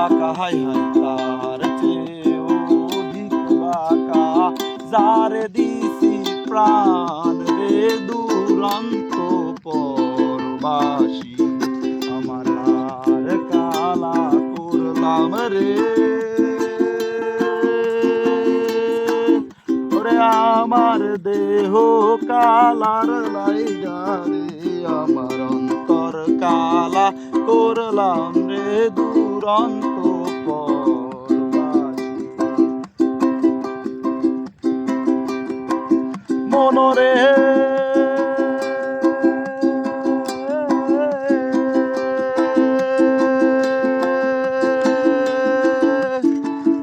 বাঁকা, high high তার চেয়ে অধিক বাঁকা, যারে দিছি প্রাণ রে দুরন্ত পরবাসী, আমার হার কালা করলাম রে। ওরে আমার দেহ কালার লাইগা রে, আমার অন্তর কালা করলাম রে দুরন্ত পরবাসী। মনরে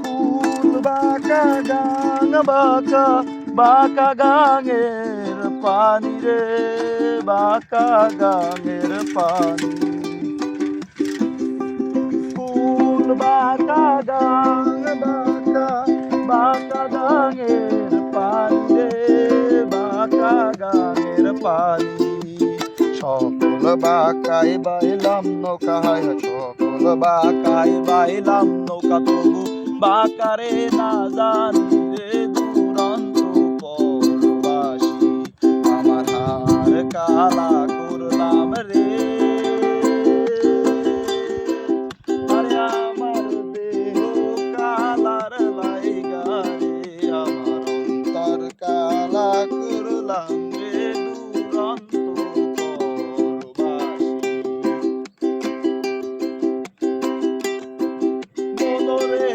ফুল বাঁকা গাং বাঁকা, বাঁকা গাঙের পানি রে, বাঁকা গাঙের পানি। ফুল বাঁকা গাং বাঁকা, বাঁকা গাঙের পানি রে, বাঁকা গাঙের পানি। সকল বাঁকায় বাইলাম নৌকা, হায় সকল বাঁকায় বাইলাম নৌকা, তবু বাঁকারে না জানি রে দুরন্ত পরবাসী, আমার হার কালা করলাম রে। আরে আমার দেহ কালার লাইগা রে, আমার অন্তর কালা করলাম রে দুরন্ত পরবাসী। মনরে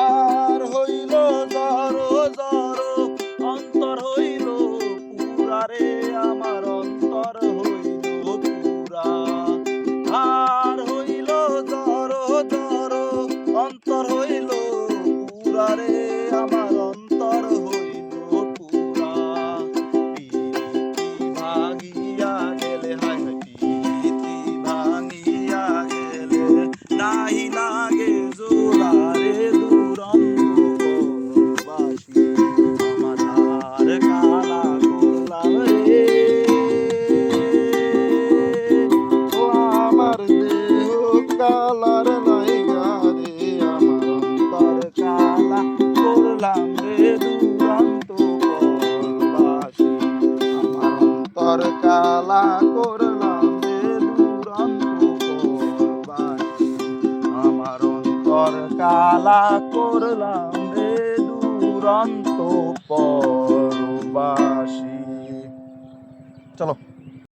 আর হইল জড়ো জড়ো, অন্তর হইল পুরা রে, আমার অন্তর হইল পুরা। আর হইল জড়ো জড়ো, অন্তর হইল পুরা রে, আমার অন্তর হইল পুরা। প্রীতি ভাঙিয়া গেলে, হায় হায় প্রীতি ভাঙিয়া গেলে, নাহি লাগে জোড়া রে দুরন্ত পরবাসী, আমার হার কালা করলাম রে। ও আমার দেহ কালার লাইগা রে, আমার অন্তর কালা করলাম রে দুরন্ত পরবাসী, আমার অন্তর কালা করলাম রে দুরন্ত পরবাসী, আমার অন্তর কালা করলাম রে দুরন্ত পরবাসী। চলো।